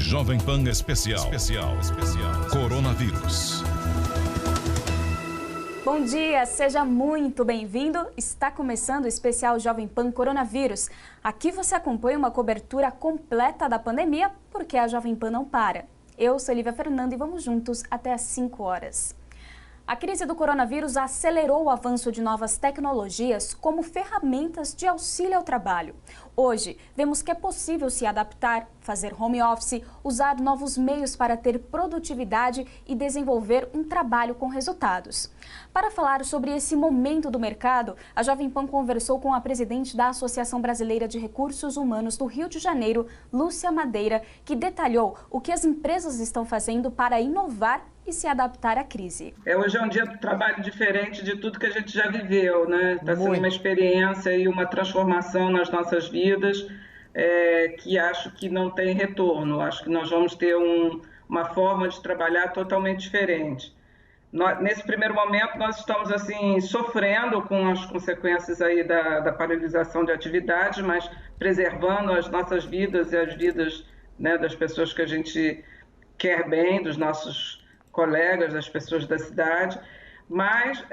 Jovem Pan Especial. Coronavírus. Bom dia, seja muito bem-vindo. Está começando o especial Jovem Pan Coronavírus. Aqui você acompanha uma cobertura completa da pandemia, porque a Jovem Pan não para. Eu sou Lívia Fernanda e vamos juntos até às 5 horas. A crise do coronavírus acelerou o avanço de novas tecnologias como ferramentas de auxílio ao trabalho. Hoje, vemos que é possível se adaptar, fazer home office, usar novos meios para ter produtividade e desenvolver um trabalho com resultados. Para falar sobre esse momento do mercado, a Jovem Pan conversou com a presidente da Associação Brasileira de Recursos Humanos do Rio de Janeiro, Lúcia Madeira, que detalhou o que as empresas estão fazendo para inovar e se adaptar à crise. Hoje é um dia de trabalho diferente de tudo que a gente já viveu, né? Está sendo uma experiência e uma transformação nas nossas vidas que acho que não tem retorno. Acho que nós vamos ter uma forma de trabalhar totalmente diferente. Nesse primeiro momento, nós estamos assim sofrendo com as consequências aí da paralisação de atividades, mas preservando as nossas vidas e as vidas, né, das pessoas que a gente quer bem, dos nossos colegas, das pessoas da cidade, mas,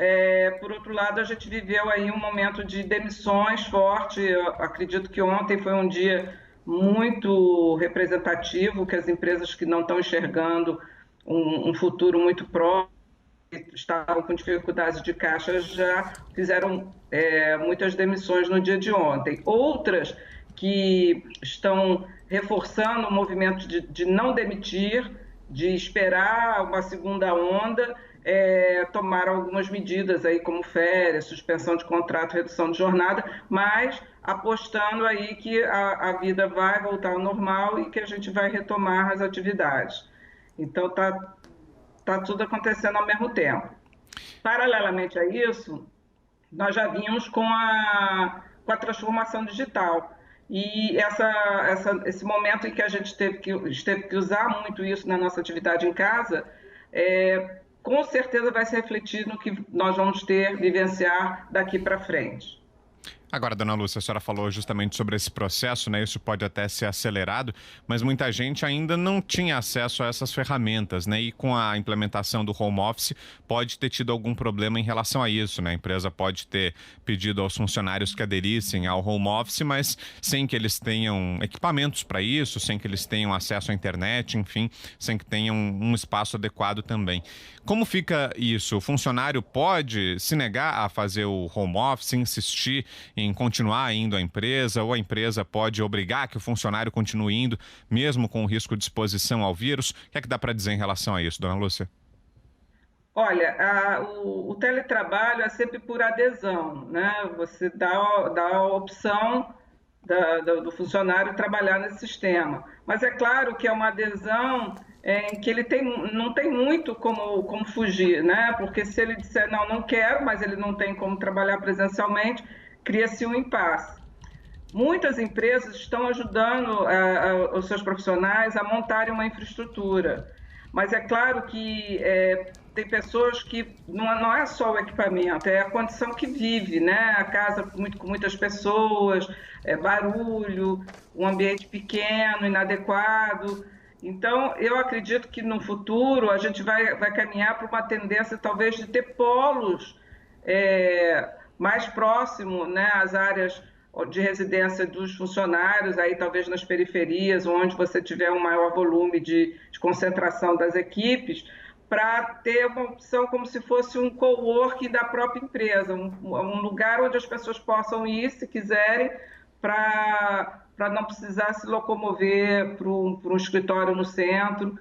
por outro lado, a gente viveu aí um momento de demissões forte. Eu acredito que ontem foi um dia muito representativo, que as empresas que não estão enxergando um futuro muito próximo, estavam com dificuldades de caixa, já fizeram muitas demissões no dia de ontem. Outras que estão reforçando o movimento de não demitir, de esperar uma segunda onda, tomaram algumas medidas aí como férias, suspensão de contrato, redução de jornada, mas apostando aí que a vida vai voltar ao normal e que a gente vai retomar as atividades. Então tá tudo acontecendo ao mesmo tempo. Paralelamente a isso, nós já vimos com a transformação digital. E esse momento em que a gente teve que usar muito isso na nossa atividade em casa, com certeza vai se refletir no que nós vamos vivenciar daqui para frente. Agora, dona Lúcia, a senhora falou justamente sobre esse processo, né? Isso pode até ser acelerado, mas muita gente ainda não tinha acesso a essas ferramentas, né? E com a implementação do home office, pode ter tido algum problema em relação a isso, né? A empresa pode ter pedido aos funcionários que aderissem ao home office, mas sem que eles tenham equipamentos para isso, sem que eles tenham acesso à internet, enfim, sem que tenham um espaço adequado também. Como fica isso? O funcionário pode se negar a fazer o home office, insistir em continuar indo à empresa, ou a empresa pode obrigar que o funcionário continue indo, mesmo com o risco de exposição ao vírus? O que é que dá para dizer em relação a isso, dona Lúcia? Olha, o teletrabalho é sempre por adesão, né? Você dá a opção do funcionário trabalhar nesse sistema. Mas é claro que é uma adesão em que ele não tem muito como fugir, né? Porque se ele disser não quero, mas ele não tem como trabalhar presencialmente, cria-se um impasse. Muitas empresas estão ajudando os seus profissionais a montarem uma infraestrutura, mas é claro que tem pessoas que não é só o equipamento, é a condição que vive, né? A casa com muitas pessoas, barulho, um ambiente pequeno, inadequado. Então, eu acredito que no futuro a gente vai caminhar para uma tendência talvez de ter polos mais próximo, né, às áreas de residência dos funcionários, aí talvez nas periferias, onde você tiver um maior volume de concentração das equipes, para ter uma opção como se fosse um coworking da própria empresa, um lugar onde as pessoas possam ir, se quiserem, para não precisar se locomover para um escritório no centro.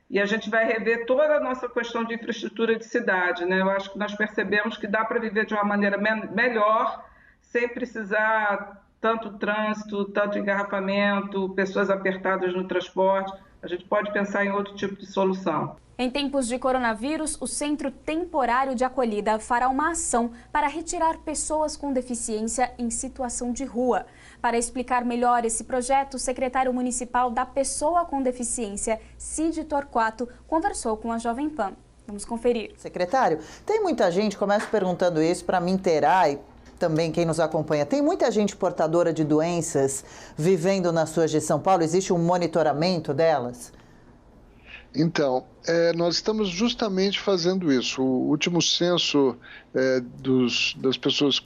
E a gente vai rever toda a nossa questão de infraestrutura de cidade, né? Eu acho que nós percebemos que dá para viver de uma maneira melhor, sem precisar tanto trânsito, tanto engarrafamento, pessoas apertadas no transporte. A gente pode pensar em outro tipo de solução. Em tempos de coronavírus, o Centro Temporário de Acolhida fará uma ação para retirar pessoas com deficiência em situação de rua. Para explicar melhor esse projeto, o secretário municipal da Pessoa com Deficiência, Cid Torquato, conversou com a Jovem Pan. Vamos conferir. Secretário, tem muita gente, começo perguntando isso para me inteirar e também quem nos acompanha. Tem muita gente portadora de doenças vivendo nas suas de São Paulo? Existe um monitoramento delas? Então, nós estamos justamente fazendo isso. O último censo das pessoas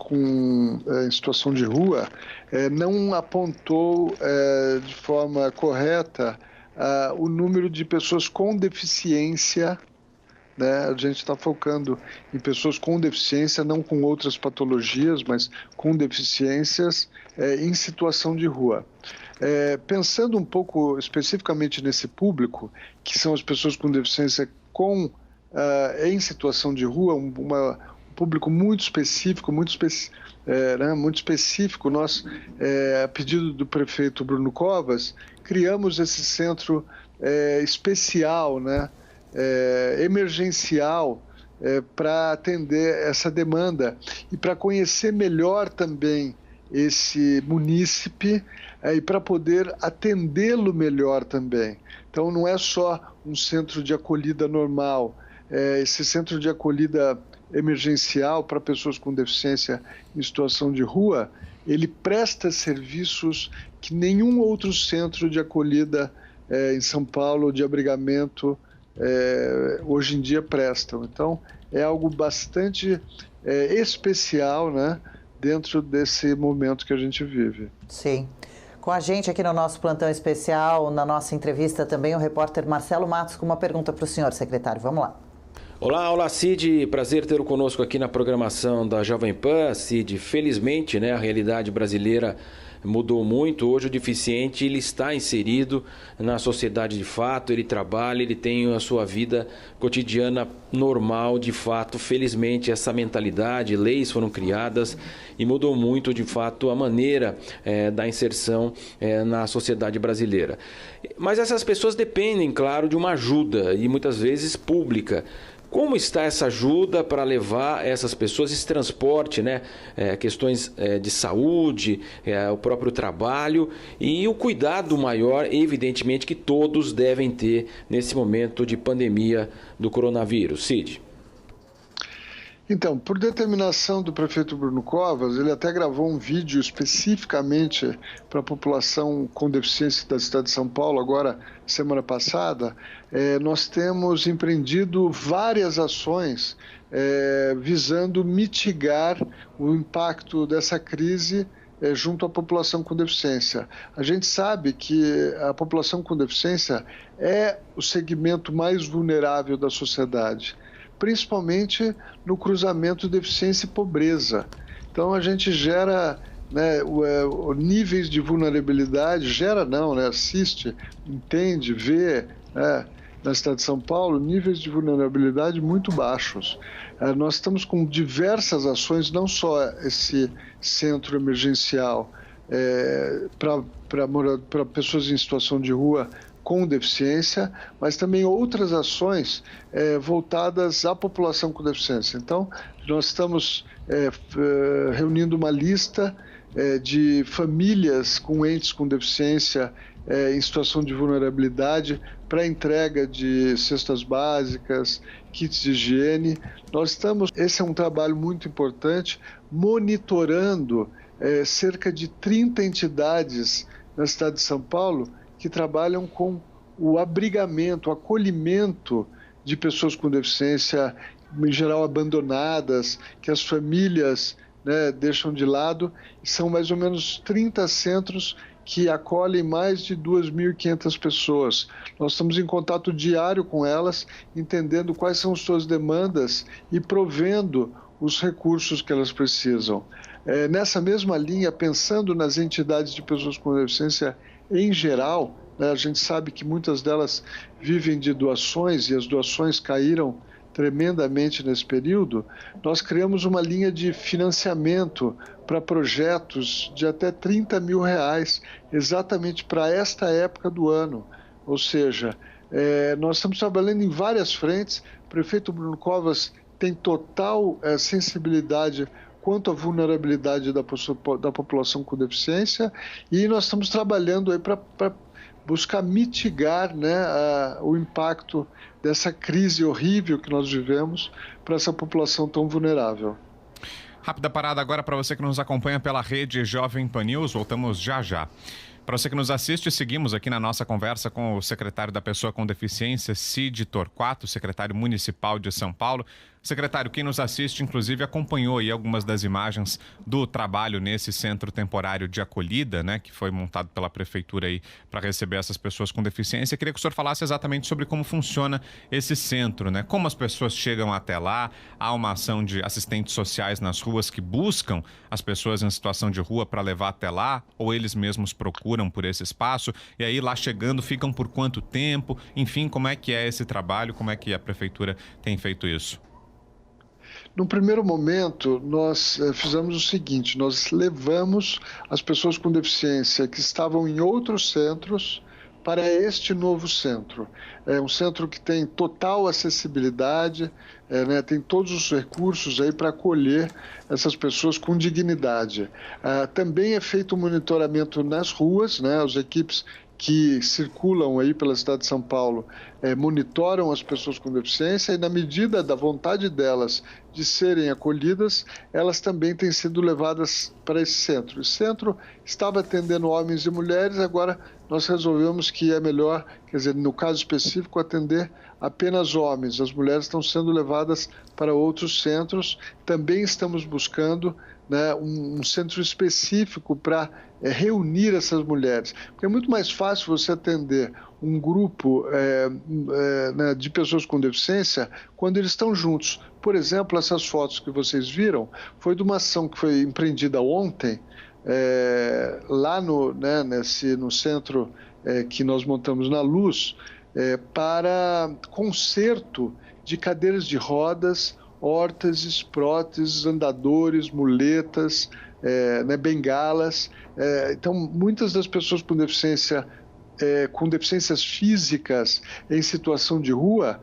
em situação de rua não apontou de forma correta o número de pessoas com deficiência, né? A gente está focando em pessoas com deficiência, não com outras patologias, mas com deficiências em situação de rua. Pensando um pouco especificamente nesse público, que são as pessoas com deficiência em situação de rua, um público muito específico, muito específico. Nós, a pedido do prefeito Bruno Covas, criamos esse centro especial, né, emergencial, para atender essa demanda e para conhecer melhor também esse munícipe e para poder atendê-lo melhor também. Então, não é só um centro de acolhida normal, esse centro de acolhida emergencial para pessoas com deficiência em situação de rua, ele presta serviços que nenhum outro centro de acolhida em São Paulo, de abrigamento, hoje em dia prestam. Então, é algo bastante especial, né, dentro desse momento que a gente vive. Sim. Com a gente aqui no nosso plantão especial, na nossa entrevista também, o repórter Marcelo Matos com uma pergunta para o senhor, secretário. Vamos lá. Olá, Cid. Prazer tê-lo conosco aqui na programação da Jovem Pan. Cid, felizmente, né, a realidade brasileira mudou muito. Hoje o deficiente ele está inserido na sociedade de fato, ele trabalha, ele tem a sua vida cotidiana normal de fato. Felizmente essa mentalidade, leis foram criadas e mudou muito de fato a maneira da inserção na sociedade brasileira. Mas essas pessoas dependem, claro, de uma ajuda e muitas vezes pública. Como está essa ajuda para levar essas pessoas, esse transporte, né? Questões de saúde, o próprio trabalho e o cuidado maior, evidentemente, que todos devem ter nesse momento de pandemia do coronavírus. Cid. Então, por determinação do prefeito Bruno Covas, ele até gravou um vídeo especificamente para a população com deficiência da cidade de São Paulo, agora, semana passada. Nós temos empreendido várias ações visando mitigar o impacto dessa crise junto à população com deficiência. A gente sabe que a população com deficiência é o segmento mais vulnerável da sociedade, principalmente no cruzamento deficiência e pobreza. Então a gente gera, né, níveis de vulnerabilidade, assiste, entende, vê, né, na cidade de São Paulo, níveis de vulnerabilidade muito baixos. Nós estamos com diversas ações, não só esse centro emergencial para pessoas em situação de rua com deficiência, mas também outras ações voltadas à população com deficiência. Então, nós estamos reunindo uma lista de famílias com entes com deficiência em situação de vulnerabilidade para entrega de cestas básicas, kits de higiene. Esse é um trabalho muito importante, monitorando cerca de 30 entidades na cidade de São Paulo que trabalham com o abrigamento, o acolhimento de pessoas com deficiência, em geral abandonadas, que as famílias, né, deixam de lado. E são mais ou menos 30 centros que acolhem mais de 2.500 pessoas. Nós estamos em contato diário com elas, entendendo quais são as suas demandas e provendo os recursos que elas precisam. Nessa mesma linha, pensando nas entidades de pessoas com deficiência em geral, né, a gente sabe que muitas delas vivem de doações e as doações caíram tremendamente nesse período. Nós criamos uma linha de financiamento para projetos de até R$30 mil, exatamente para esta época do ano. Ou seja, nós estamos trabalhando em várias frentes. O prefeito Bruno Covas tem total sensibilidade quanto à vulnerabilidade da população com deficiência, e nós estamos trabalhando aí para buscar mitigar, né, o impacto dessa crise horrível que nós vivemos para essa população tão vulnerável. Rápida parada agora para você que nos acompanha pela rede Jovem Pan News, voltamos já já. Para você que nos assiste, seguimos aqui na nossa conversa com o secretário da Pessoa com Deficiência, Cid Torquato, secretário municipal de São Paulo. Secretário, quem nos assiste, inclusive, acompanhou aí algumas das imagens do trabalho nesse centro temporário de acolhida, né, que foi montado pela prefeitura aí para receber essas pessoas com deficiência. Eu queria que o senhor falasse exatamente sobre como funciona esse centro, né? Como as pessoas chegam até lá, há uma ação de assistentes sociais nas ruas que buscam as pessoas em situação de rua para levar até lá, ou eles mesmos procuram por esse espaço, e aí lá chegando ficam por quanto tempo? Enfim, como é que é esse trabalho, como é que a prefeitura tem feito isso? No primeiro momento, nós fizemos o seguinte, nós levamos as pessoas com deficiência que estavam em outros centros para este novo centro. É um centro que tem total acessibilidade, né, tem todos os recursos aí para acolher essas pessoas com dignidade. Também é feito um monitoramento nas ruas, né, as equipes que circulam aí pela cidade de São Paulo monitoram as pessoas com deficiência e, na medida da vontade delas de serem acolhidas, elas também têm sido levadas para esse centro. O centro estava atendendo homens e mulheres, agora nós resolvemos que é melhor, quer dizer, no caso específico, atender apenas homens. As mulheres estão sendo levadas para outros centros. Também estamos buscando, né, um centro específico para reunir essas mulheres. Porque é muito mais fácil você atender um grupo né, de pessoas com deficiência quando eles estão juntos. Por exemplo, essas fotos que vocês viram foi de uma ação que foi empreendida ontem, lá no centro que nós montamos na Luz, para conserto de cadeiras de rodas, órteses, próteses, andadores, muletas, né, bengalas. Então, muitas das pessoas com deficiência, com deficiências físicas em situação de rua,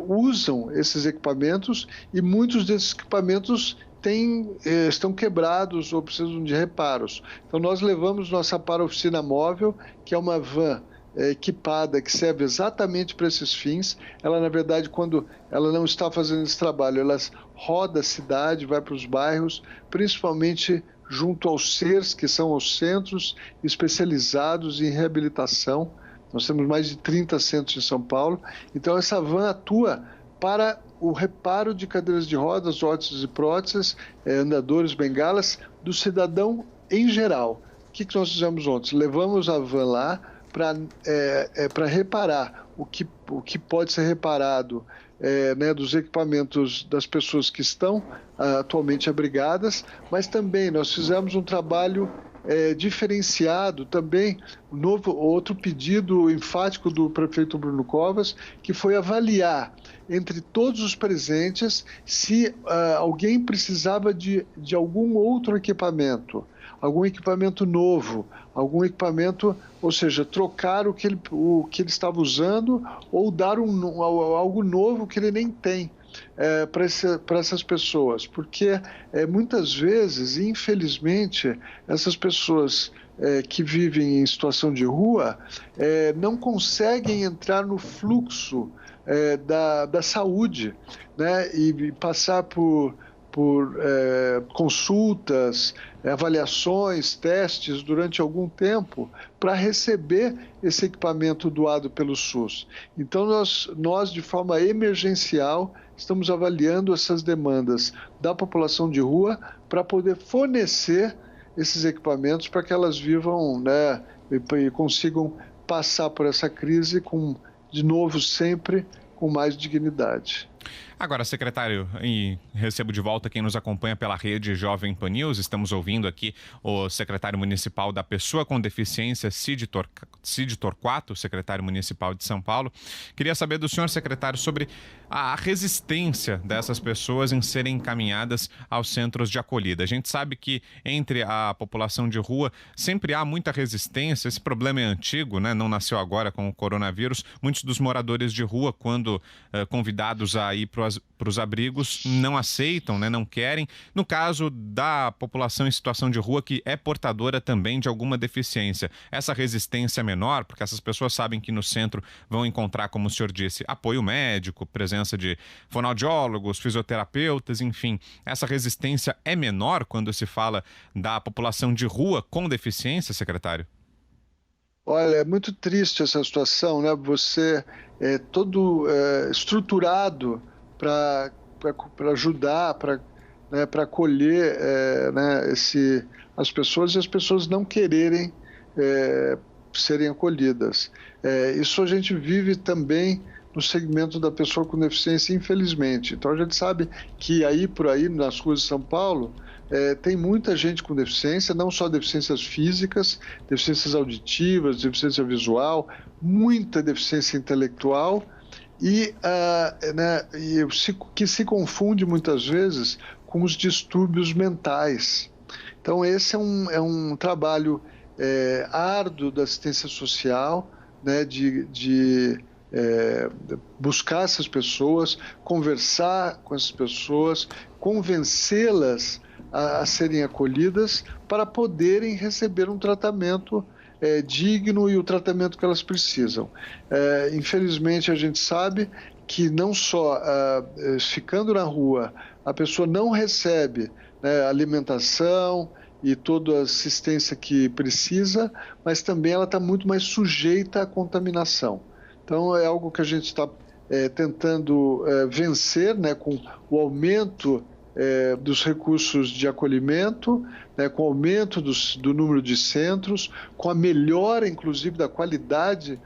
usam esses equipamentos e muitos desses equipamentos estão quebrados ou precisam de reparos. Então, nós levamos nossa para-oficina móvel, que é uma van equipada que serve exatamente para esses fins. Ela, na verdade, quando ela não está fazendo esse trabalho, ela roda a cidade, vai para os bairros, principalmente junto aos CERs, que são os centros especializados em reabilitação. Nós temos mais de 30 centros em São Paulo. Então, essa van atua para o reparo de cadeiras de rodas, órteses e próteses, andadores, bengalas, do cidadão em geral. O que nós fizemos ontem? Levamos a van lá para reparar o que pode ser reparado, né, dos equipamentos das pessoas que estão atualmente abrigadas, mas também nós fizemos um trabalho diferenciado também, outro pedido enfático do prefeito Bruno Covas, que foi avaliar entre todos os presentes se alguém precisava de algum outro equipamento, algum equipamento novo, algum equipamento, ou seja, trocar o que ele estava usando ou dar algo novo que ele nem tem para essas pessoas, porque muitas vezes, infelizmente, essas pessoas que vivem em situação de rua não conseguem entrar no fluxo da saúde, né, e passar por consultas, avaliações, testes durante algum tempo para receber esse equipamento doado pelo SUS. Então, nós de forma emergencial, estamos avaliando essas demandas da população de rua para poder fornecer esses equipamentos para que elas vivam, né, e consigam passar por essa crise de novo, sempre com mais dignidade. Agora, secretário, e recebo de volta quem nos acompanha pela rede Jovem Pan News. Estamos ouvindo aqui o secretário municipal da Pessoa com Deficiência, Cid Torquato, secretário municipal de São Paulo. Queria saber do senhor, secretário, sobre a resistência dessas pessoas em serem encaminhadas aos centros de acolhida. A gente sabe que entre a população de rua sempre há muita resistência. Esse problema é antigo, né? Não nasceu agora com o coronavírus. Muitos dos moradores de rua, quando convidados a ir para os abrigos, não aceitam, né? Não querem. No caso da população em situação de rua, que é portadora também de alguma deficiência, essa resistência é menor, porque essas pessoas sabem que no centro vão encontrar, como o senhor disse, apoio médico, presença de fonoaudiólogos, fisioterapeutas, enfim. Essa resistência é menor quando se fala da população de rua com deficiência, secretário? Olha, é muito triste essa situação, né? Você é todo estruturado para ajudar, para acolher as pessoas e as pessoas não quererem serem acolhidas. Isso a gente vive também no segmento da pessoa com deficiência, infelizmente. Então a gente sabe que por aí nas ruas de São Paulo tem muita gente com deficiência, não só deficiências físicas, deficiências auditivas, deficiência visual, muita deficiência intelectual que se confunde muitas vezes com os distúrbios mentais. Então esse é um trabalho árduo da assistência social, né, de buscar essas pessoas, conversar com essas pessoas, convencê-las a serem acolhidas para poderem receber um tratamento digno e o tratamento que elas precisam. Infelizmente, a gente sabe que não só ficando na rua, a pessoa não recebe alimentação e toda a assistência que precisa, mas também ela está muito mais sujeita à contaminação. Então, é algo que a gente está tentando vencer, né, com o aumento dos recursos de acolhimento, né, com o aumento do número de centros, com a melhora, inclusive, da qualidade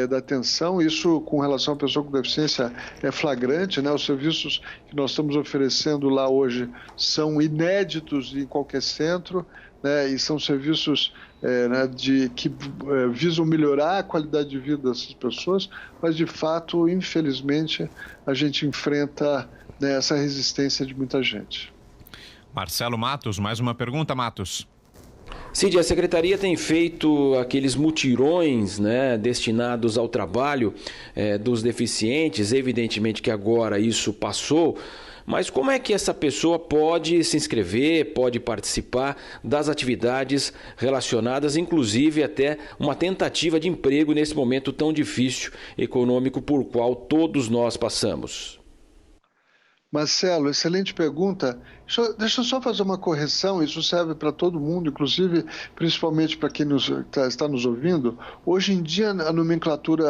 da atenção. Isso, com relação à pessoa com deficiência, é flagrante, né? Os serviços que nós estamos oferecendo lá hoje são inéditos em qualquer centro, né? E são serviços que visam melhorar a qualidade de vida dessas pessoas, mas, de fato, infelizmente, a gente enfrenta essa resistência de muita gente. Marcelo Matos, mais uma pergunta, Matos. Cid, a Secretaria tem feito aqueles mutirões, né, destinados ao trabalho dos deficientes. Evidentemente que agora isso passou, mas como é que essa pessoa pode se inscrever, pode participar das atividades relacionadas, inclusive até uma tentativa de emprego nesse momento tão difícil econômico por qual todos nós passamos? Marcelo, excelente pergunta. Deixa eu só fazer uma correção, isso serve para todo mundo, inclusive, principalmente para quem está nos ouvindo. Hoje em dia, a nomenclatura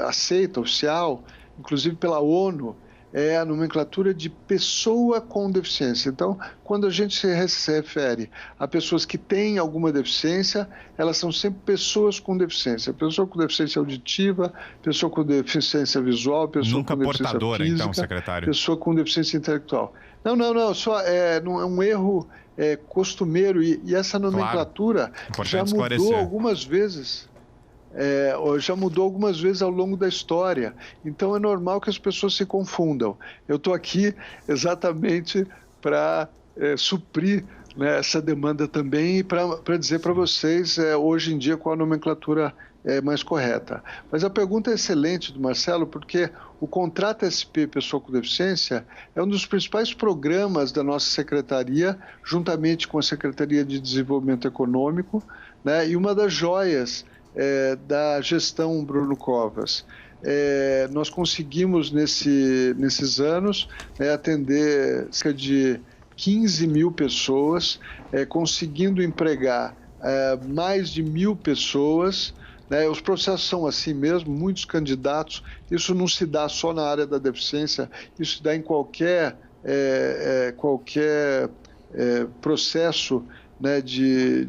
aceita, oficial, inclusive pela ONU, é a nomenclatura de pessoa com deficiência. Então, quando a gente se refere a pessoas que têm alguma deficiência, elas são sempre pessoas com deficiência. Pessoa com deficiência auditiva, pessoa com deficiência visual, pessoa Nunca com deficiência portadora, física, então, secretário. Pessoa com deficiência intelectual. Não, só é um erro costumeiro e essa nomenclatura já mudou algumas vezes. Já mudou algumas vezes ao longo da história, então é normal que as pessoas se confundam. Eu estou aqui exatamente para suprir, né, essa demanda também e para dizer para vocês hoje em dia qual a nomenclatura mais correta. Mas a pergunta é excelente do Marcelo, porque o Contrato SP Pessoa com Deficiência é um dos principais programas da nossa secretaria, juntamente com a Secretaria de Desenvolvimento Econômico, né, e uma das joias da gestão Bruno Covas. Nós conseguimos, nesses anos, atender cerca de 15 mil pessoas, conseguindo empregar mais de 1.000 pessoas. Os processos são assim mesmo, muitos candidatos. Isso não se dá só na área da deficiência, isso se dá em qualquer processo, né, de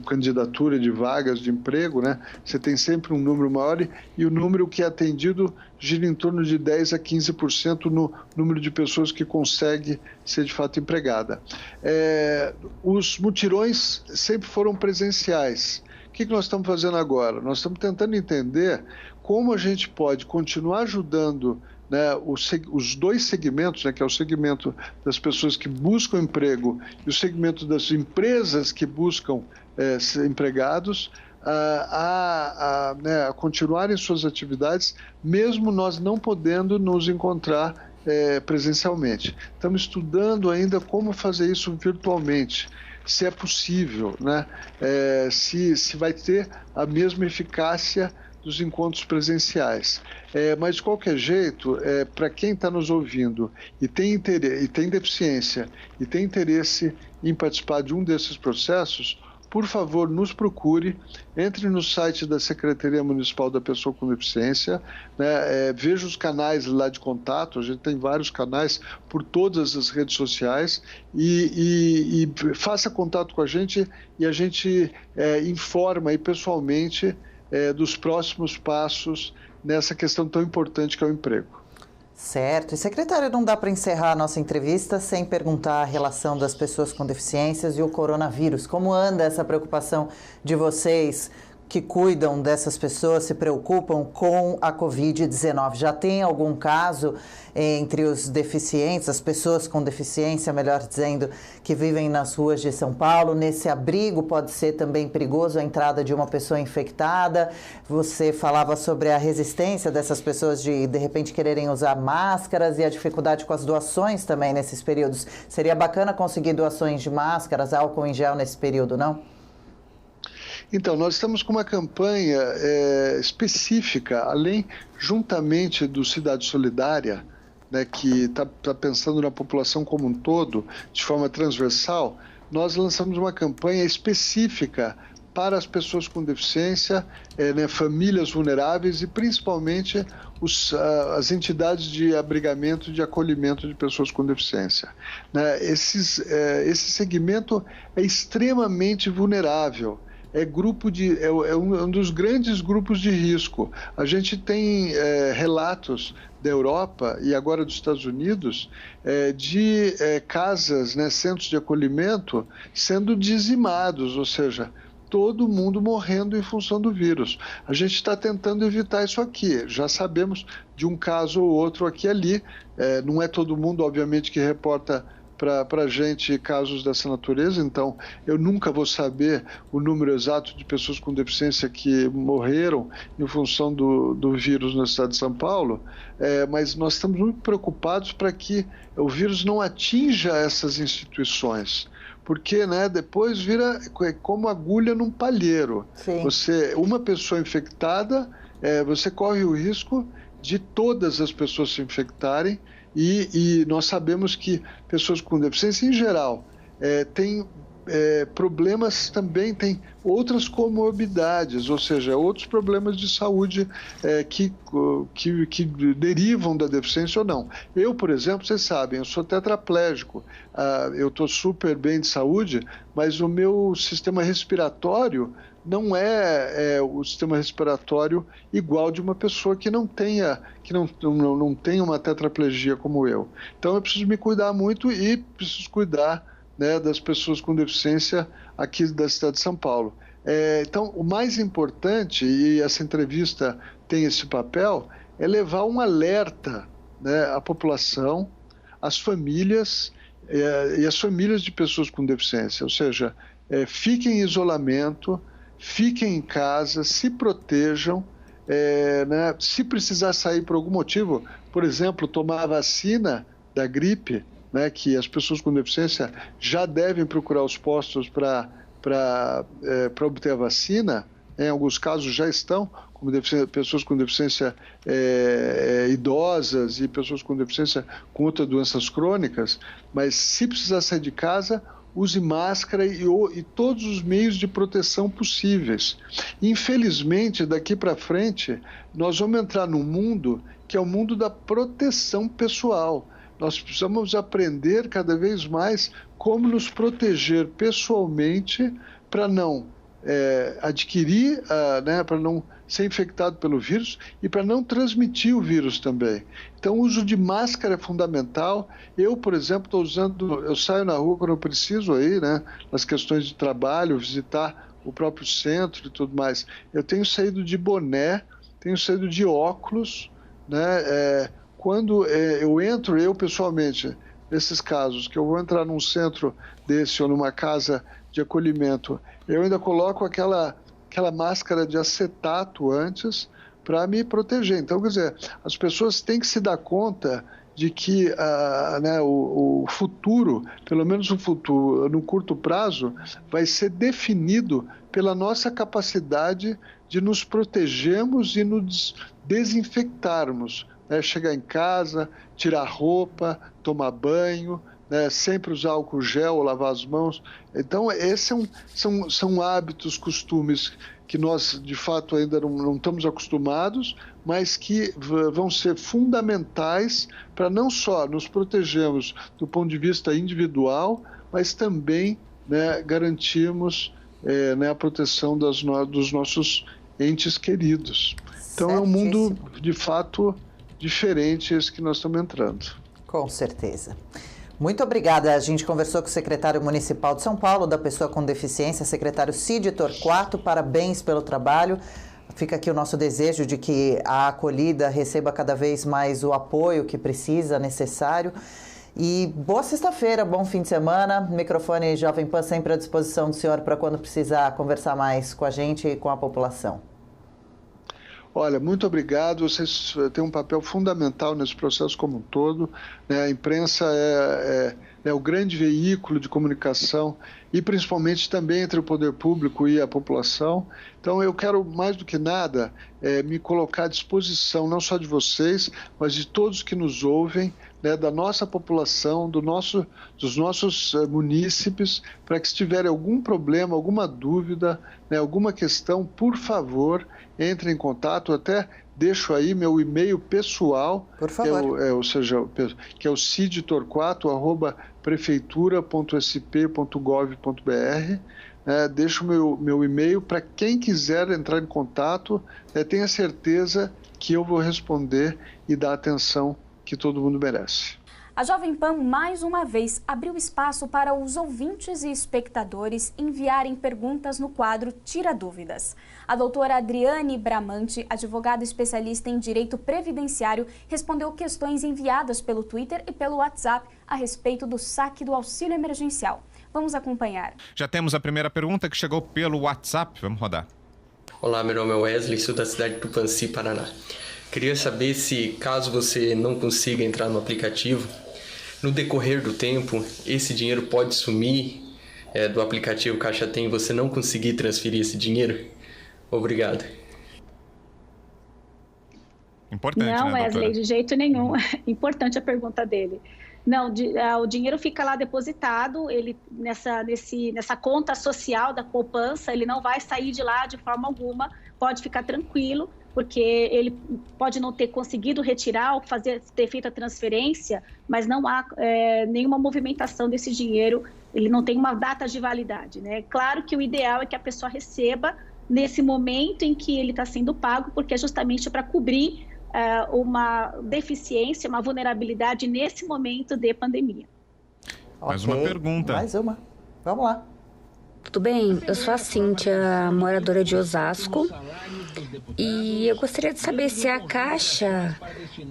candidatura, de vagas de emprego, né? Você tem sempre um número maior e o número que é atendido gira em torno de 10% a 15% no número de pessoas que consegue ser de fato empregada. Os mutirões sempre foram presenciais. O que nós estamos fazendo agora? Nós estamos tentando entender como a gente pode continuar ajudando, né, os dois segmentos, né, que é o segmento das pessoas que buscam emprego e o segmento das empresas que buscam empregados, a continuarem suas atividades, mesmo nós não podendo nos encontrar presencialmente. Estamos estudando ainda como fazer isso virtualmente, se é possível, né, se vai ter a mesma eficácia dos encontros presenciais. Mas, de qualquer jeito, para quem está nos ouvindo e tem deficiência e tem interesse em participar de um desses processos, por favor, nos procure, entre no site da Secretaria Municipal da Pessoa com Deficiência, né, veja os canais lá de contato, a gente tem vários canais por todas as redes sociais e faça contato com a gente e a gente informa aí pessoalmente dos próximos passos nessa questão tão importante que é o emprego. Certo. E, secretário, não dá para encerrar a nossa entrevista sem perguntar a relação das pessoas com deficiências e o coronavírus. Como anda essa preocupação de vocês que cuidam dessas pessoas, se preocupam com a Covid-19? Já tem algum caso entre os deficientes, as pessoas com deficiência, melhor dizendo, que vivem nas ruas de São Paulo? Nesse abrigo pode ser também perigoso a entrada de uma pessoa infectada. Você falava sobre a resistência dessas pessoas de repente, quererem usar máscaras e a dificuldade com as doações também nesses períodos. Seria bacana conseguir doações de máscaras, álcool em gel nesse período, não? Então, nós estamos com uma campanha específica, juntamente do Cidade Solidária, né, que está pensando na população como um todo, de forma transversal. Nós lançamos uma campanha específica para as pessoas com deficiência, né, famílias vulneráveis e principalmente as entidades de abrigamento e de acolhimento de pessoas com deficiência. Né, esse segmento é extremamente vulnerável. É um dos grandes grupos de risco. A gente tem relatos da Europa e agora dos Estados Unidos de casas, né, centros de acolhimento sendo dizimados, ou seja, todo mundo morrendo em função do vírus. A gente está tentando evitar isso aqui. Já sabemos de um caso ou outro aqui e ali. Não é todo mundo, obviamente, que reporta para a gente casos dessa natureza, então eu nunca vou saber o número exato de pessoas com deficiência que morreram em função do vírus na cidade de São Paulo, mas nós estamos muito preocupados para que o vírus não atinja essas instituições, porque, né, depois vira como agulha num palheiro. Uma pessoa infectada, você corre o risco de todas as pessoas se infectarem. E nós sabemos que pessoas com deficiência, em geral, têm problemas também, têm outras comorbidades, ou seja, outros problemas de saúde que derivam da deficiência ou não. Eu, por exemplo, vocês sabem, eu sou tetraplégico, eu estou super bem de saúde, mas o meu sistema respiratório não é o sistema respiratório igual de uma pessoa que não tenha uma tetraplegia como eu. Então eu preciso me cuidar muito e preciso cuidar, né, das pessoas com deficiência aqui da cidade de São Paulo. Então o mais importante, e essa entrevista tem esse papel, é levar um alerta, né, à população, às famílias e às famílias de pessoas com deficiência, ou seja, fiquem em isolamento, fiquem em casa, se protejam, né? Se precisar sair por algum motivo, por exemplo, tomar a vacina da gripe, né, que as pessoas com deficiência já devem procurar os postos para obter a vacina, em alguns casos já estão, como pessoas com deficiência idosas e pessoas com deficiência com outras doenças crônicas, mas se precisar sair de casa, use máscara e todos os meios de proteção possíveis. Infelizmente, daqui para frente, nós vamos entrar num mundo que é o mundo da proteção pessoal. Nós precisamos aprender cada vez mais como nos proteger pessoalmente para não adquirir, né, para não ser infectado pelo vírus e para não transmitir o vírus também. Então, o uso de máscara é fundamental. Eu, por exemplo, eu saio na rua quando eu preciso aí, né, nas questões de trabalho, visitar o próprio centro e tudo mais. Eu tenho saído de boné, tenho saído de óculos, né, quando eu pessoalmente, nesses casos, que eu vou entrar num centro desse ou numa casa de acolhimento, eu ainda coloco aquela máscara de acetato antes para me proteger. Então, quer dizer, as pessoas têm que se dar conta de que né, o futuro, pelo menos o futuro no curto prazo, vai ser definido pela nossa capacidade de nos protegermos e nos desinfectarmos. Chegar em casa, tirar roupa, tomar banho, né, sempre usar álcool gel, lavar as mãos. Então, esses são hábitos, costumes que nós, de fato, ainda não estamos acostumados, mas que vão ser fundamentais para não só nos protegermos do ponto de vista individual, mas também, né, garantirmos né, a proteção dos nossos entes queridos. Então, é um mundo, de fato, diferente esse que nós estamos entrando. Com certeza. Muito obrigada. A gente conversou com o secretário municipal de São Paulo da pessoa com deficiência, secretário Cid Torquato. Parabéns pelo trabalho. Fica aqui o nosso desejo de que a acolhida receba cada vez mais o apoio que precisa, necessário. E boa sexta-feira, bom fim de semana. Microfone Jovem Pan sempre à disposição do senhor para quando precisar conversar mais com a gente e com a população. Olha, muito obrigado. Vocês têm um papel fundamental nesse processo como um todo, né? A imprensa é o grande veículo de comunicação e principalmente também entre o poder público e a população. Então, eu quero, mais do que nada, me colocar à disposição, não só de vocês, mas de todos que nos ouvem, né, da nossa população, dos nossos munícipes, para que se tiver algum problema, alguma dúvida, né, alguma questão, por favor, entre em contato. Eu até deixo aí meu e-mail pessoal, por favor. que é o cidtorquato@prefeitura.sp.gov.br. Deixo meu e-mail para quem quiser entrar em contato, tenha certeza que eu vou responder e dar a atenção que todo mundo merece. A Jovem Pan, mais uma vez, abriu espaço para os ouvintes e espectadores enviarem perguntas no quadro Tira Dúvidas. A doutora Adriane Bramante, advogada especialista em direito previdenciário, respondeu questões enviadas pelo Twitter e pelo WhatsApp a respeito do saque do auxílio emergencial. Vamos acompanhar. Já temos a primeira pergunta que chegou pelo WhatsApp. Vamos rodar. Olá, meu nome é Wesley, sou da cidade de Tupanci, Paraná. Queria saber se, caso você não consiga entrar no aplicativo, no decorrer do tempo, esse dinheiro pode sumir do aplicativo Caixa Tem e você não conseguir transferir esse dinheiro? Obrigado. Importante, não, né, Wesley, de jeito nenhum. Importante a pergunta dele. Não, o dinheiro fica lá depositado, ele nessa conta social da poupança, ele não vai sair de lá de forma alguma, pode ficar tranquilo, porque ele pode não ter conseguido retirar ou ter feito a transferência, mas não há nenhuma movimentação desse dinheiro, ele não tem uma data de validade, né? Claro que o ideal é que a pessoa receba nesse momento em que ele está sendo pago, porque é justamente para cobrir uma deficiência, uma vulnerabilidade nesse momento de pandemia. Mais uma pergunta. Mais uma. Vamos lá. Tudo bem? Eu sou a Cíntia, moradora de Osasco, e eu gostaria de saber se a Caixa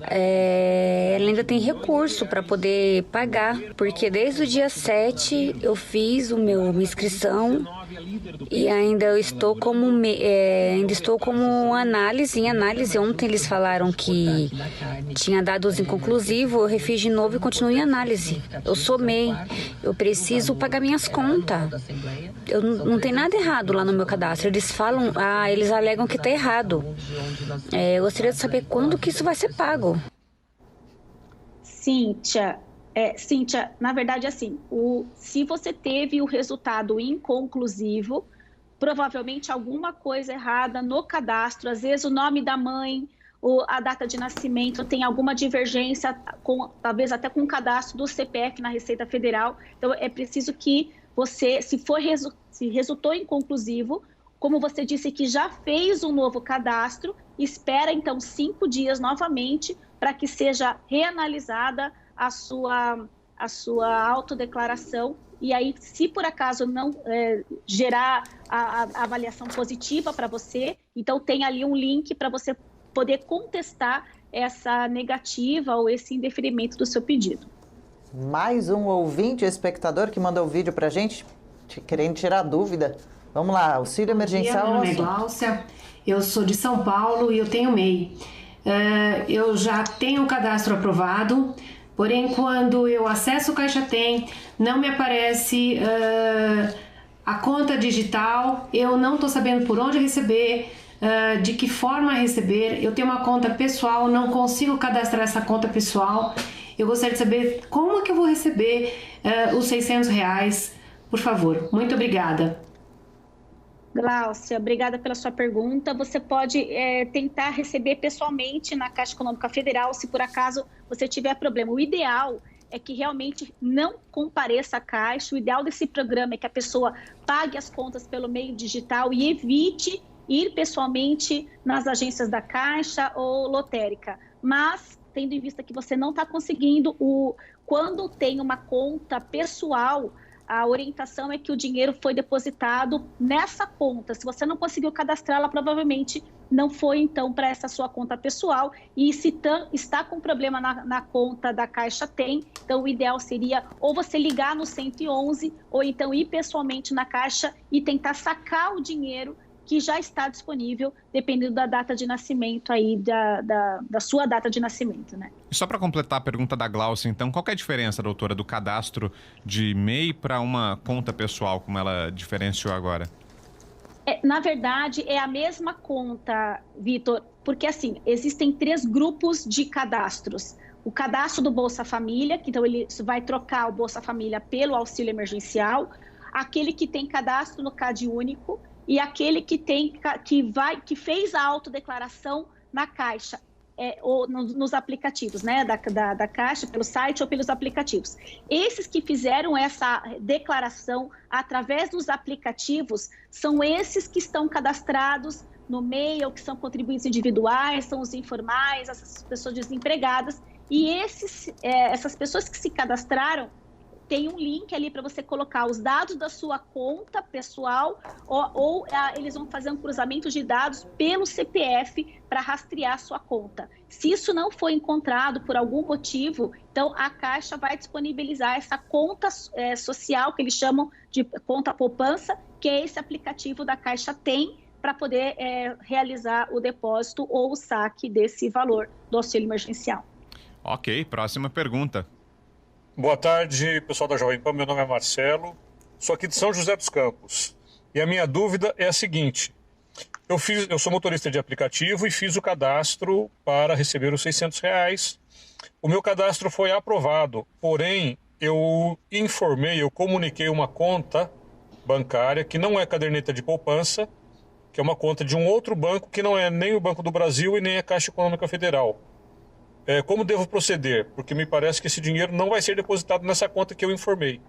ela ainda tem recurso para poder pagar, porque desde o dia 7 eu fiz minha inscrição e ainda estou como em análise. Ontem eles falaram que tinha dados inconclusivos, eu refiz de novo e continuo em análise. Eu sou MEI, eu preciso pagar minhas contas. Não tem nada errado lá no meu cadastro. Eles alegam que está errado. Eu gostaria de saber quando que isso vai ser pago. Cíntia, na verdade, assim, se você teve o resultado inconclusivo, provavelmente alguma coisa errada no cadastro, às vezes o nome da mãe, a data de nascimento tem alguma divergência, talvez até com o cadastro do CPF na Receita Federal. Então, é preciso que você, se resultou inconclusivo, como você disse que já fez um novo cadastro, espera então 5 dias novamente para que seja reanalisada a sua autodeclaração. E aí, se por acaso não gerar a avaliação positiva para você, então tem ali um link para você poder contestar essa negativa ou esse indeferimento do seu pedido. Mais um ouvinte, espectador, que mandou o vídeo para a gente, querendo tirar dúvida. Vamos lá, auxílio emergencial. Meu nome é Gláucia, eu sou de São Paulo e eu tenho MEI. Eu já tenho o cadastro aprovado, porém quando eu acesso o Caixa Tem, não me aparece a conta digital, eu não estou sabendo por onde receber, de que forma receber. Eu tenho uma conta pessoal, não consigo cadastrar essa conta pessoal Eu gostaria de saber como é que eu vou receber os R$600, por favor. Muito obrigada. Gláucia, obrigada pela sua pergunta. Você pode tentar receber pessoalmente na Caixa Econômica Federal, se por acaso você tiver problema. O ideal é que realmente não compareça à Caixa. O ideal desse programa é que a pessoa pague as contas pelo meio digital e evite ir pessoalmente nas agências da Caixa ou lotérica. Mas, tendo em vista que você não está conseguindo, quando tem uma conta pessoal, a orientação é que o dinheiro foi depositado nessa conta. Se você não conseguiu cadastrá-la, provavelmente não foi, então, para essa sua conta pessoal. E se está com problema na conta da Caixa Tem, então o ideal seria ou você ligar no 111 ou então ir pessoalmente na Caixa e tentar sacar o dinheiro que já está disponível, dependendo da data de nascimento aí, da sua data de nascimento, né? E só para completar a pergunta da Gláucia, então, qual que é a diferença, doutora, do cadastro de MEI para uma conta pessoal, como ela diferenciou agora? Na verdade, é a mesma conta, Vitor, porque assim, existem 3 grupos de cadastros. O cadastro do Bolsa Família, que então ele vai trocar o Bolsa Família pelo auxílio emergencial, aquele que tem cadastro no CadÚnico, e aquele que fez a autodeclaração na Caixa, ou nos aplicativos, né, da Caixa, pelo site ou pelos aplicativos. Esses que fizeram essa declaração através dos aplicativos são esses que estão cadastrados no MEI, ou que são contribuintes individuais, são os informais, essas pessoas desempregadas. E essas pessoas que se cadastraram, tem um link ali para você colocar os dados da sua conta pessoal ou eles vão fazer um cruzamento de dados pelo CPF para rastrear a sua conta. Se isso não for encontrado por algum motivo, então a Caixa vai disponibilizar essa conta social, que eles chamam de conta poupança, que é esse aplicativo da Caixa Tem, para poder realizar o depósito ou o saque desse valor do auxílio emergencial. Ok, próxima pergunta. Boa tarde, pessoal da Jovem Pan. Meu nome é Marcelo, sou aqui de São José dos Campos. E a minha dúvida é a seguinte: eu sou motorista de aplicativo e fiz o cadastro para receber os R$600. O meu cadastro foi aprovado, porém eu comuniquei uma conta bancária que não é caderneta de poupança, que é uma conta de um outro banco que não é nem o Banco do Brasil e nem a Caixa Econômica Federal. Como devo proceder? Porque me parece que esse dinheiro não vai ser depositado nessa conta que eu informei.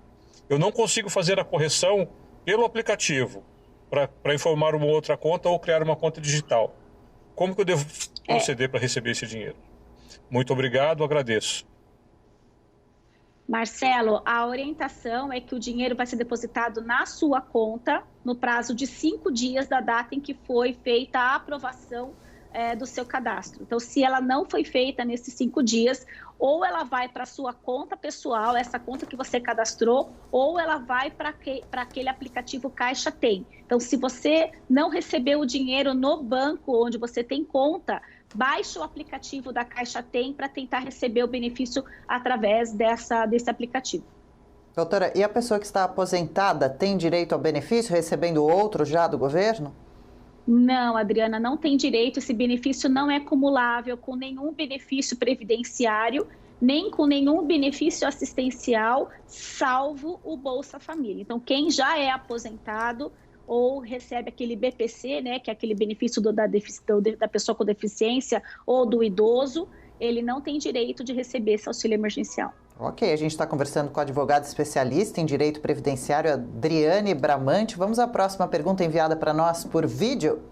Eu não consigo fazer a correção pelo aplicativo para informar uma outra conta ou criar uma conta digital. Como que eu devo proceder para receber esse dinheiro? Muito obrigado, agradeço. Marcelo, a orientação é que o dinheiro vai ser depositado na sua conta no prazo de 5 dias da data em que foi feita a aprovação do seu cadastro. Então, se ela não foi feita nesses 5 dias, ou ela vai para a sua conta pessoal, essa conta que você cadastrou, ou ela vai para aquele aplicativo Caixa Tem. Então, se você não recebeu o dinheiro no banco onde você tem conta, baixe o aplicativo da Caixa Tem para tentar receber o benefício através desse aplicativo. Doutora, e a pessoa que está aposentada tem direito ao benefício recebendo outro já do governo? Não, Adriana, não tem direito. Esse benefício não é cumulável com nenhum benefício previdenciário, nem com nenhum benefício assistencial, salvo o Bolsa Família. Então, quem já é aposentado ou recebe aquele BPC, né, que é aquele benefício da pessoa com deficiência ou do idoso, ele não tem direito de receber esse auxílio emergencial. Ok, a gente está conversando com a advogada especialista em direito previdenciário, Adriane Bramante. Vamos à próxima pergunta enviada para nós por vídeo.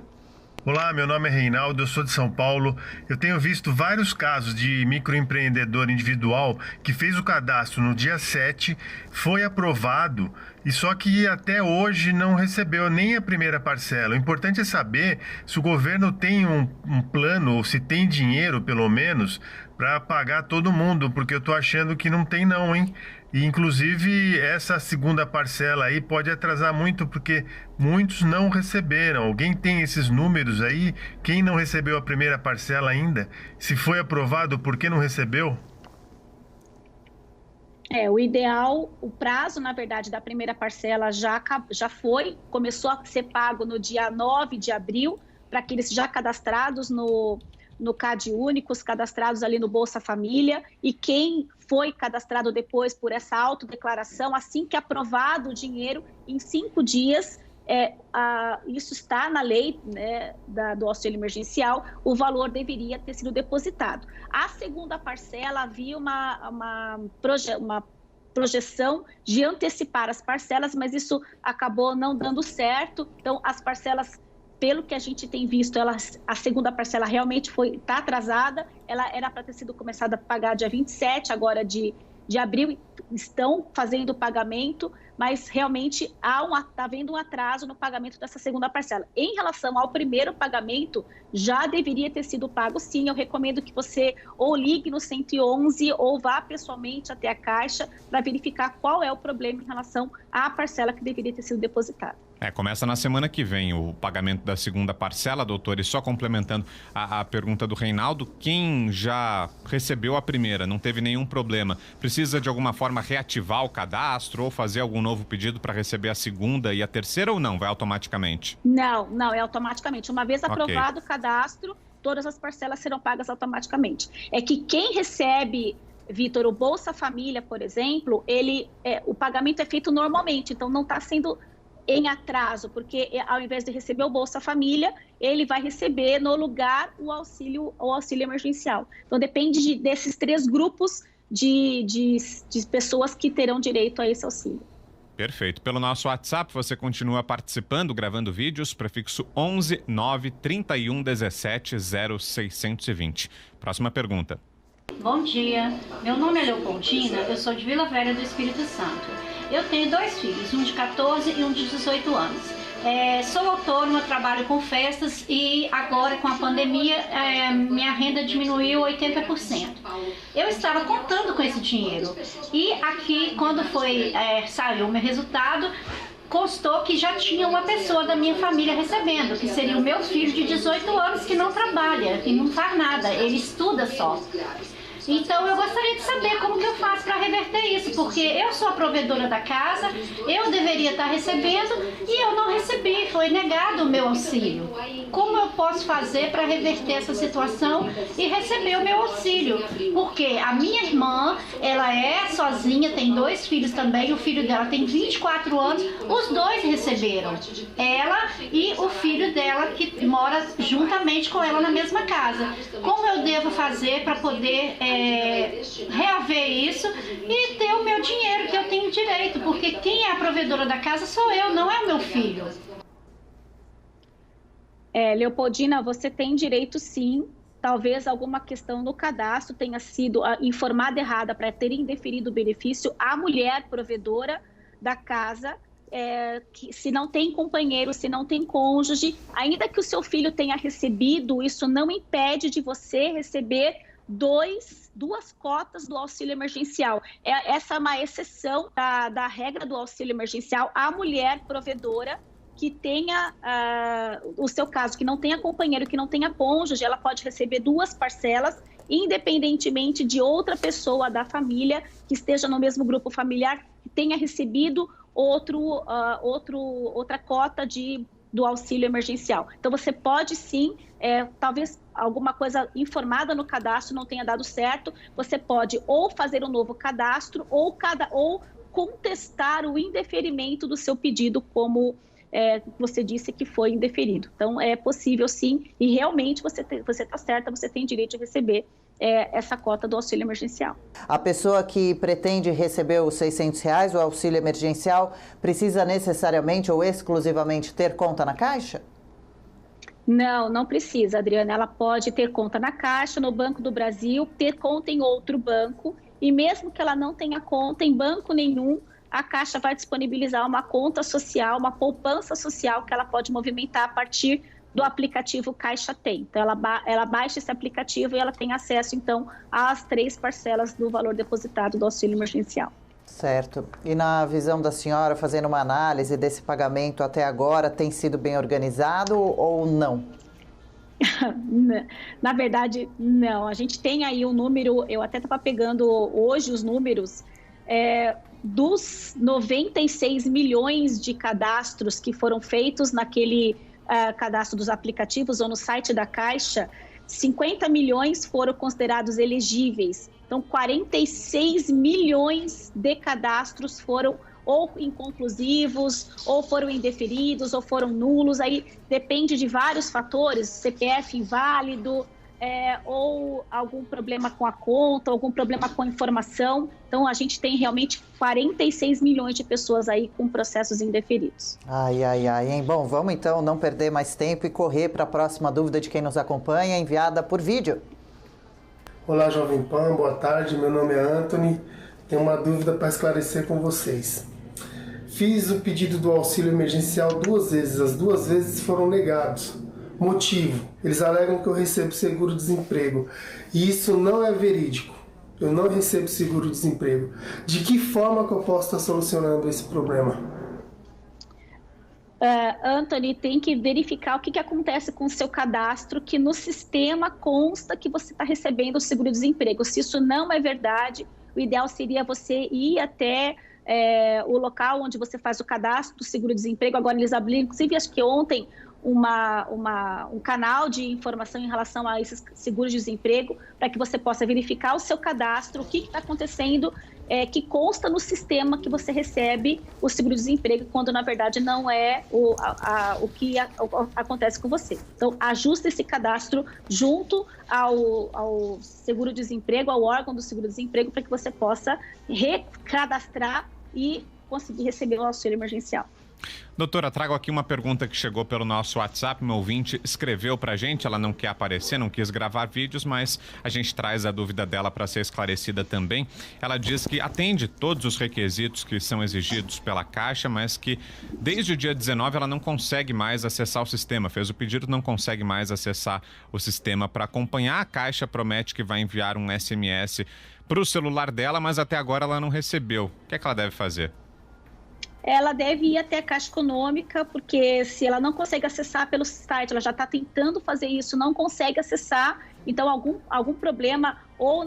Olá, meu nome é Reinaldo, eu sou de São Paulo. Eu tenho visto vários casos de microempreendedor individual que fez o cadastro no dia 7, foi aprovado e só que até hoje não recebeu nem a primeira parcela. O importante é saber se o governo tem um plano, ou se tem dinheiro, pelo menos, para pagar todo mundo, porque eu tô achando que não tem não, hein? E, inclusive, essa segunda parcela aí pode atrasar muito, porque muitos não receberam. Alguém tem esses números aí? Quem não recebeu a primeira parcela ainda? Se foi aprovado, por que não recebeu? O ideal, o prazo, na verdade, da primeira parcela começou a ser pago no dia 9 de abril, para aqueles já cadastrados no no CAD Único, os cadastrados ali no Bolsa Família, e quem foi cadastrado depois por essa autodeclaração, assim que aprovado o dinheiro, em 5 dias, isso está na lei, né, do auxílio emergencial, o valor deveria ter sido depositado. A segunda parcela, havia uma projeção de antecipar as parcelas, mas isso acabou não dando certo. Então, as parcelas, pelo que a gente tem visto, a segunda parcela realmente está atrasada. Ela era para ter sido começada a pagar dia 27, agora de abril, estão fazendo o pagamento, mas realmente está havendo um atraso no pagamento dessa segunda parcela. Em relação ao primeiro pagamento, já deveria ter sido pago, sim. Eu recomendo que você ou ligue no 111 ou vá pessoalmente até a Caixa para verificar qual é o problema em relação à parcela que deveria ter sido depositada. Começa na semana que vem o pagamento da segunda parcela, doutor, e só complementando a pergunta do Reinaldo, quem já recebeu a primeira, não teve nenhum problema, precisa de alguma forma reativar o cadastro ou fazer algum novo pedido para receber a segunda e a terceira ou não? Vai automaticamente? Não, é automaticamente. Uma vez aprovado o cadastro, todas as parcelas serão pagas automaticamente. É que quem recebe, Vitor, o Bolsa Família, por exemplo, o pagamento é feito normalmente, então não está sendo em atraso, porque ao invés de receber o Bolsa Família, ele vai receber no lugar o auxílio emergencial. Então depende desses 3 grupos de pessoas que terão direito a esse auxílio. Perfeito. Pelo nosso WhatsApp você continua participando, gravando vídeos, prefixo 11 9 31 17 0620. Próxima pergunta. Bom dia, meu nome é Leopoldina, eu sou de Vila Velha do Espírito Santo. Eu tenho 2 filhos, um de 14 e um de 18 anos. Sou autônoma, trabalho com festas e agora com a pandemia minha renda diminuiu 80%. Eu estava contando com esse dinheiro e aqui quando saiu o meu resultado, constou que já tinha uma pessoa da minha família recebendo, que seria o meu filho de 18 anos que não trabalha e não faz nada, ele estuda só. Então eu gostaria de saber como que eu faço para reverter isso, porque eu sou a provedora da casa, eu deveria estar recebendo e eu não recebi, foi negado o meu auxílio. Como eu posso fazer para reverter essa situação e receber o meu auxílio? Porque a minha irmã, ela é sozinha, tem 2 filhos também, o filho dela tem 24 anos, os 2 receberam. Ela e o filho dela que mora juntamente com ela na mesma casa. Como eu devo fazer para poder reaver isso e ter o meu dinheiro que eu tenho direito, porque quem é a provedora da casa sou eu, não é o meu filho. Leopoldina, você tem direito sim. Talvez alguma questão no cadastro tenha sido informada errada para ter indeferido o benefício. A mulher provedora da casa, que se não tem companheiro, se não tem cônjuge, ainda que o seu filho tenha recebido, isso não impede de você receber 2 cotas do auxílio emergencial. Essa é uma exceção da regra do auxílio emergencial. A mulher provedora que tenha, o seu caso, que não tenha companheiro, que não tenha cônjuge, ela pode receber 2 parcelas, independentemente de outra pessoa da família que esteja no mesmo grupo familiar, que tenha recebido outra cota do auxílio emergencial. Então, você pode sim, talvez alguma coisa informada no cadastro não tenha dado certo, você pode ou fazer um novo cadastro ou contestar o indeferimento do seu pedido, como você disse que foi indeferido. Então, é possível sim, e realmente você está certa, você tem direito de receber essa cota do auxílio emergencial. A pessoa que pretende receber os R$600, o auxílio emergencial, precisa necessariamente ou exclusivamente ter conta na Caixa? Não precisa, Adriana. Ela pode ter conta na Caixa, no Banco do Brasil, ter conta em outro banco, e mesmo que ela não tenha conta em banco nenhum, a Caixa vai disponibilizar uma conta social, uma poupança social que ela pode movimentar a partir do aplicativo Caixa Tem. Então, ela baixa esse aplicativo e ela tem acesso, então, às 3 parcelas do valor depositado do auxílio emergencial. Certo. E na visão da senhora, fazendo uma análise desse pagamento até agora, tem sido bem organizado ou não? Na verdade, não. A gente tem aí um número, eu até estava pegando hoje os números, dos 96 milhões de cadastros que foram feitos naquele cadastro dos aplicativos ou no site da Caixa, 50 milhões foram considerados elegíveis. Então, 46 milhões de cadastros foram ou inconclusivos, ou foram indeferidos, ou foram nulos. Aí depende de vários fatores, CPF inválido, ou algum problema com a conta, algum problema com a informação. Então, a gente tem realmente 46 milhões de pessoas aí com processos indeferidos. Ai, hein? Bom, vamos então não perder mais tempo e correr para a próxima dúvida de quem nos acompanha, enviada por vídeo. Olá, Jovem Pan, boa tarde, meu nome é Anthony. Tenho uma dúvida para esclarecer com vocês. Fiz o pedido do auxílio emergencial 2 vezes, as 2 vezes foram negados. Motivo, eles alegam que eu recebo seguro-desemprego e isso não é verídico. Eu não recebo seguro-desemprego. De que forma que eu posso estar solucionando esse problema? Anthony, tem que verificar o que acontece com o seu cadastro, que no sistema consta que você está recebendo o seguro-desemprego. Se isso não é verdade, o ideal seria você ir até o local onde você faz o cadastro do seguro-desemprego. Agora eles abriram, inclusive acho que ontem, um canal de informação em relação a esses seguros de desemprego, para que você possa verificar o seu cadastro, o que está acontecendo, que consta no sistema que você recebe o seguro-desemprego, quando na verdade não é o que acontece com você. Então, ajuste esse cadastro junto ao seguro-desemprego, ao órgão do seguro-desemprego, para que você possa recadastrar e conseguir receber o auxílio emergencial. Doutora, trago aqui uma pergunta que chegou pelo nosso WhatsApp. Meu ouvinte escreveu pra gente, ela não quer aparecer, não quis gravar vídeos, mas a gente traz a dúvida dela para ser esclarecida também. Ela diz que atende todos os requisitos que são exigidos pela Caixa, mas que desde o dia 19 ela não consegue mais acessar o sistema. Fez o pedido, não consegue mais acessar o sistema. Para acompanhar, a Caixa promete que vai enviar um SMS para o celular dela, mas até agora ela não recebeu. O que é que ela deve fazer? Ela deve ir até a Caixa Econômica, porque se ela não consegue acessar pelo site, ela já está tentando fazer isso, não consegue acessar, então algum problema, ou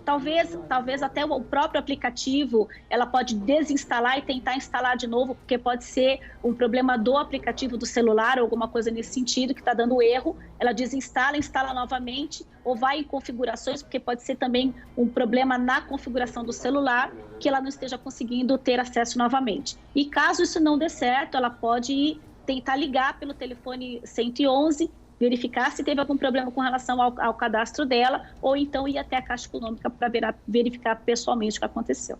talvez até o próprio aplicativo, ela pode desinstalar e tentar instalar de novo, porque pode ser um problema do aplicativo do celular, ou alguma coisa nesse sentido, que está dando erro. Ela desinstala, instala novamente, ou vai em configurações, porque pode ser também um problema na configuração do celular, que ela não esteja conseguindo ter acesso novamente. E caso isso não dê certo, ela pode tentar ligar pelo telefone 111, verificar se teve algum problema com relação ao cadastro dela, ou então ir até a Caixa Econômica para verificar pessoalmente o que aconteceu.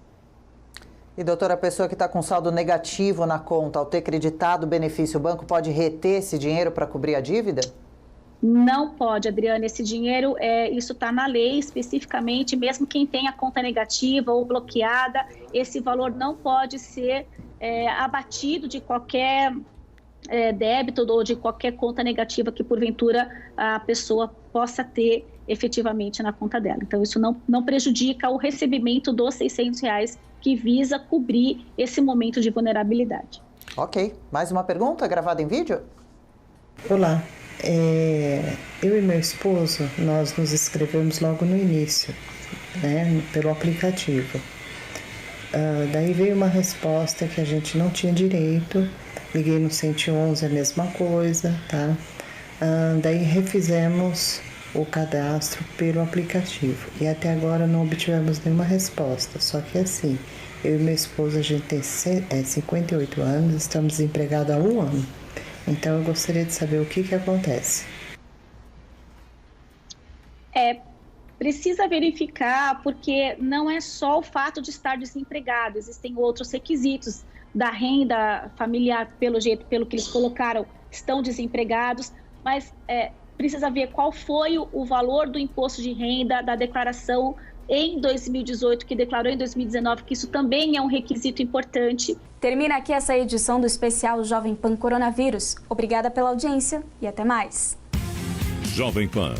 E, doutora, a pessoa que está com saldo negativo na conta, ao ter creditado o benefício, o banco pode reter esse dinheiro para cobrir a dívida? Não pode, Adriana. Esse dinheiro, isso está na lei especificamente, mesmo quem tem a conta negativa ou bloqueada, esse valor não pode ser abatido de qualquer débito ou de qualquer conta negativa que porventura a pessoa possa ter efetivamente na conta dela. Então isso não prejudica o recebimento dos R$600 que visa cobrir esse momento de vulnerabilidade. Ok. Mais uma pergunta gravada em vídeo? Olá. Eu e meu esposo, nós nos inscrevemos logo no início, pelo aplicativo. Daí veio uma resposta que a gente não tinha direito. Liguei no 111, a mesma coisa, tá? Daí refizemos o cadastro pelo aplicativo e até agora não obtivemos nenhuma resposta. Só que assim, eu e meu esposo, a gente tem 58 anos, estamos desempregados há 1 ano. Então eu gostaria de saber o que acontece. Precisa verificar, porque não é só o fato de estar desempregado, existem outros requisitos da renda familiar, pelo que eles colocaram, estão desempregados, mas precisa ver qual foi o valor do imposto de renda, da declaração em 2018, que declarou em 2019, que isso também é um requisito importante. Termina aqui essa edição do especial Jovem Pan Coronavírus. Obrigada pela audiência e até mais. Jovem Pan.